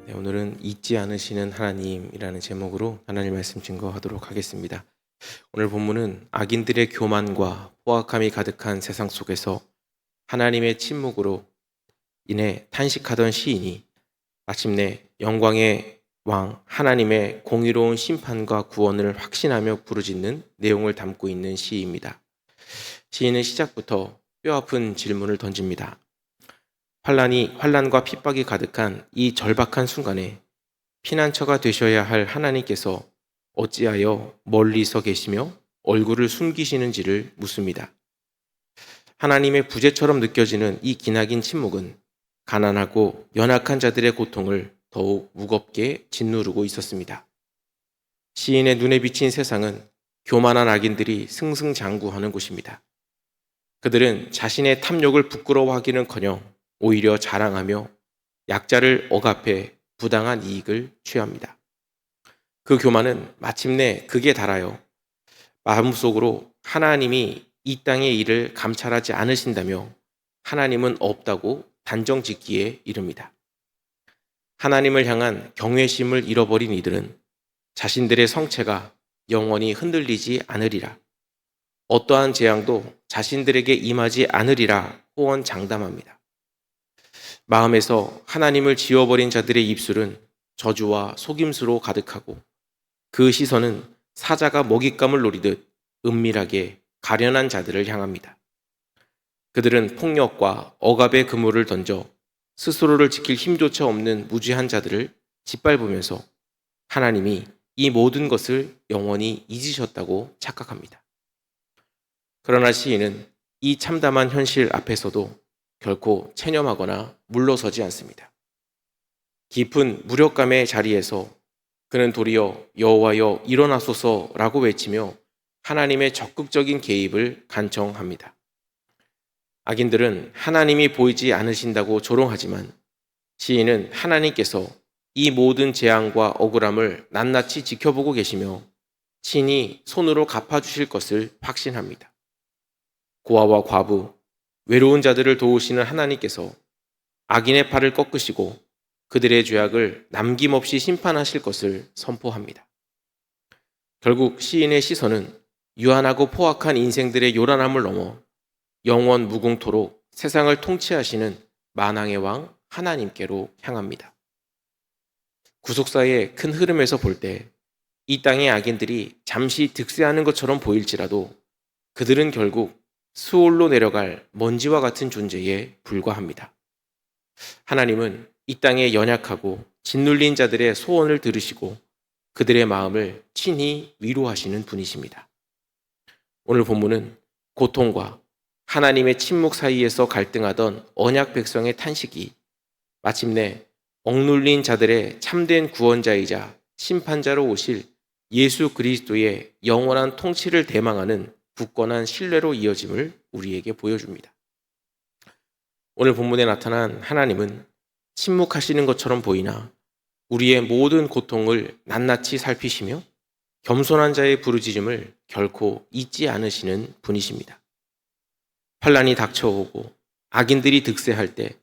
네, 오늘은 잊지 않으시는 하나님이라는 제목으로 하나님 말씀 증거하도록 하겠습니다. 오늘 본문은 악인들의 교만과 포악함이 가득한 세상 속에서 하나님의 침묵으로 인해 탄식하던 시인이 마침내 영광의 왕 하나님의 공의로운 심판과 구원을 확신하며 부르짖는 내용을 담고 있는 시입니다. 시인은 시작부터 뼈아픈 질문을 던집니다. 환난과 핍박이 가득한 이 절박한 순간에 피난처가 되셔야 할 하나님께서 어찌하여 멀리서 계시며 얼굴을 숨기시는지를 묻습니다. 하나님의 부재처럼 느껴지는 이 기나긴 침묵은 가난하고 연약한 자들의 고통을 더욱 무겁게 짓누르고 있었습니다. 시인의 눈에 비친 세상은 교만한 악인들이 승승장구하는 곳입니다. 그들은 자신의 탐욕을 부끄러워하기는커녕 오히려 자랑하며 약자를 억압해 부당한 이익을 취합니다. 그 교만은 마침내 극에 달하여 마음속으로 하나님이 이 땅의 일을 감찰하지 않으신다며 하나님은 없다고 단정짓기에 이릅니다. 하나님을 향한 경외심을 잃어버린 이들은 자신들의 성체가 영원히 흔들리지 않으리라, 어떠한 재앙도 자신들에게 임하지 않으리라 호언장담합니다. 마음에서 하나님을 지워버린 자들의 입술은 저주와 속임수로 가득하고 그 시선은 사자가 먹잇감을 노리듯 은밀하게 가련한 자들을 향합니다. 그들은 폭력과 억압의 그물을 던져 스스로를 지킬 힘조차 없는 무지한 자들을 짓밟으면서 하나님이 이 모든 것을 영원히 잊으셨다고 착각합니다. 그러나 시인은 이 참담한 현실 앞에서도 결코 체념하거나 물러서지 않습니다. 깊은 무력감의 자리에서 그는 도리어 여호와여 일어나소서라고 외치며 하나님의 적극적인 개입을 간청합니다. 악인들은 하나님이 보이지 않으신다고 조롱하지만 시인은 하나님께서 이 모든 재앙과 억울함을 낱낱이 지켜보고 계시며 친히 손으로 갚아주실 것을 확신합니다. 고아와 과부, 외로운 자들을 도우시는 하나님께서 악인의 팔을 꺾으시고 그들의 죄악을 남김없이 심판하실 것을 선포합니다. 결국 시인의 시선은 유한하고 포악한 인생들의 요란함을 넘어 영원 무궁토록 세상을 통치하시는 만왕의 왕 하나님께로 향합니다. 구속사의 큰 흐름에서 볼 때 이 땅의 악인들이 잠시 득세하는 것처럼 보일지라도 그들은 결국 수올로 내려갈 먼지와 같은 존재에 불과합니다. 하나님은 이 땅에 연약하고 짓눌린 자들의 소원을 들으시고 그들의 마음을 친히 위로하시는 분이십니다. 오늘 본문은 고통과 하나님의 침묵 사이에서 갈등하던 언약 백성의 탄식이 마침내 억눌린 자들의 참된 구원자이자 심판자로 오실 예수 그리스도의 영원한 통치를 대망하는 굳건한 신뢰로 이어짐을 우리에게 보여줍니다. 오늘 본문에 나타난 하나님은 침묵하시는 것처럼 보이나 우리의 모든 고통을 낱낱이 살피시며 겸손한 자의 부르짖음을 결코 잊지 않으시는 분이십니다. 환난이 닥쳐오고 악인들이 득세할 때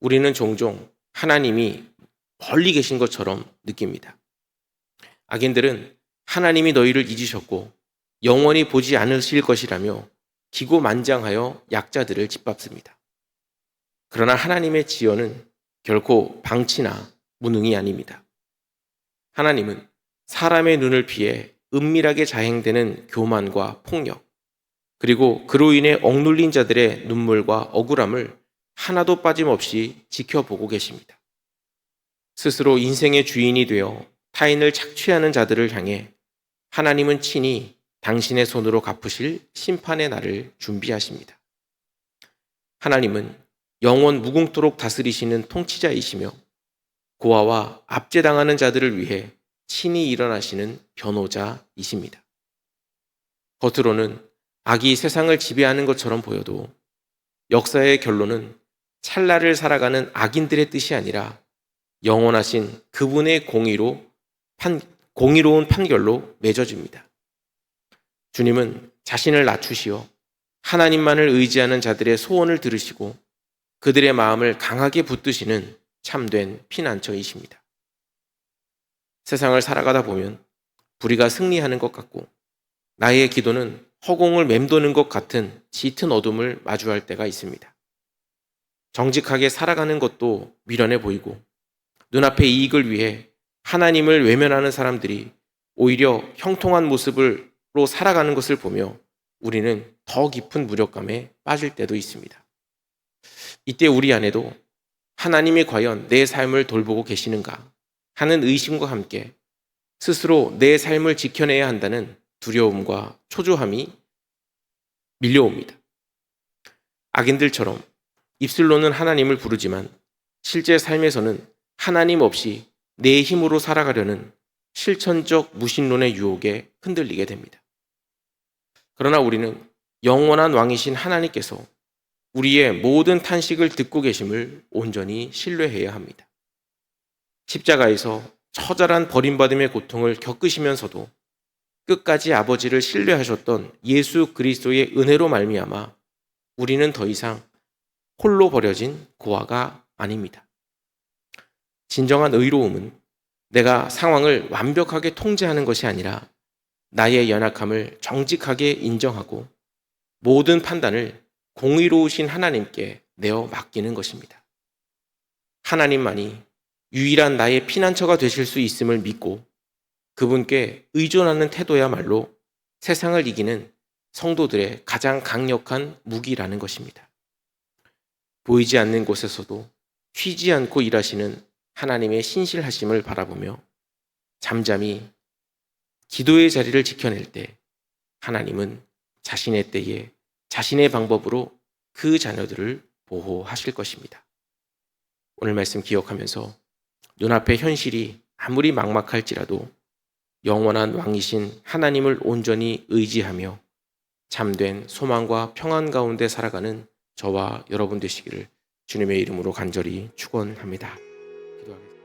우리는 종종 하나님이 멀리 계신 것처럼 느낍니다. 악인들은 하나님이 너희를 잊으셨고 영원히 보지 않으실 것이라며 기고만장하여 약자들을 짓밟습니다. 그러나 하나님의 지연은 결코 방치나 무능이 아닙니다. 하나님은 사람의 눈을 피해 은밀하게 자행되는 교만과 폭력, 그리고 그로 인해 억눌린 자들의 눈물과 억울함을 하나도 빠짐없이 지켜보고 계십니다. 스스로 인생의 주인이 되어 타인을 착취하는 자들을 향해 하나님은 친히 당신의 손으로 갚으실 심판의 날을 준비하십니다. 하나님은 영원 무궁토록 다스리시는 통치자이시며 고아와 압제당하는 자들을 위해 친히 일어나시는 변호자이십니다. 겉으로는 악이 세상을 지배하는 것처럼 보여도 역사의 결론은 찰나를 살아가는 악인들의 뜻이 아니라 영원하신 그분의 공의로운 판결로 맺어집니다. 주님은 자신을 낮추시어 하나님만을 의지하는 자들의 소원을 들으시고 그들의 마음을 강하게 붙드시는 참된 피난처이십니다. 세상을 살아가다 보면 불의가 승리하는 것 같고 나의 기도는 허공을 맴도는 것 같은 짙은 어둠을 마주할 때가 있습니다. 정직하게 살아가는 것도 미련해 보이고 눈앞의 이익을 위해 하나님을 외면하는 사람들이 오히려 형통한 모습으로 살아가는 것을 보며 우리는 더 깊은 무력감에 빠질 때도 있습니다. 이때 우리 안에도 하나님이 과연 내 삶을 돌보고 계시는가 하는 의심과 함께 스스로 내 삶을 지켜내야 한다는 두려움과 초조함이 밀려옵니다. 악인들처럼 입술로는 하나님을 부르지만 실제 삶에서는 하나님 없이 내 힘으로 살아가려는 실천적 무신론의 유혹에 흔들리게 됩니다. 그러나 우리는 영원한 왕이신 하나님께서 우리의 모든 탄식을 듣고 계심을 온전히 신뢰해야 합니다. 십자가에서 처절한 버림받음의 고통을 겪으시면서도 끝까지 아버지를 신뢰하셨던 예수 그리스도의 은혜로 말미암아 우리는 더 이상 홀로 버려진 고아가 아닙니다. 진정한 의로움은 내가 상황을 완벽하게 통제하는 것이 아니라 나의 연약함을 정직하게 인정하고 모든 판단을 공의로우신 하나님께 내어 맡기는 것입니다. 하나님만이 유일한 나의 피난처가 되실 수 있음을 믿고 그분께 의존하는 태도야말로 세상을 이기는 성도들의 가장 강력한 무기라는 것입니다. 보이지 않는 곳에서도 쉬지 않고 일하시는 하나님의 신실하심을 바라보며 잠잠히 기도의 자리를 지켜낼 때 하나님은 자신의 때에 자신의 방법으로 그 자녀들을 보호하실 것입니다. 오늘 말씀 기억하면서 눈앞의 현실이 아무리 막막할지라도 영원한 왕이신 하나님을 온전히 의지하며 참된 소망과 평안 가운데 살아가는 저와 여러분 되시기를 주님의 이름으로 간절히 축원합니다. 기도하겠습니다.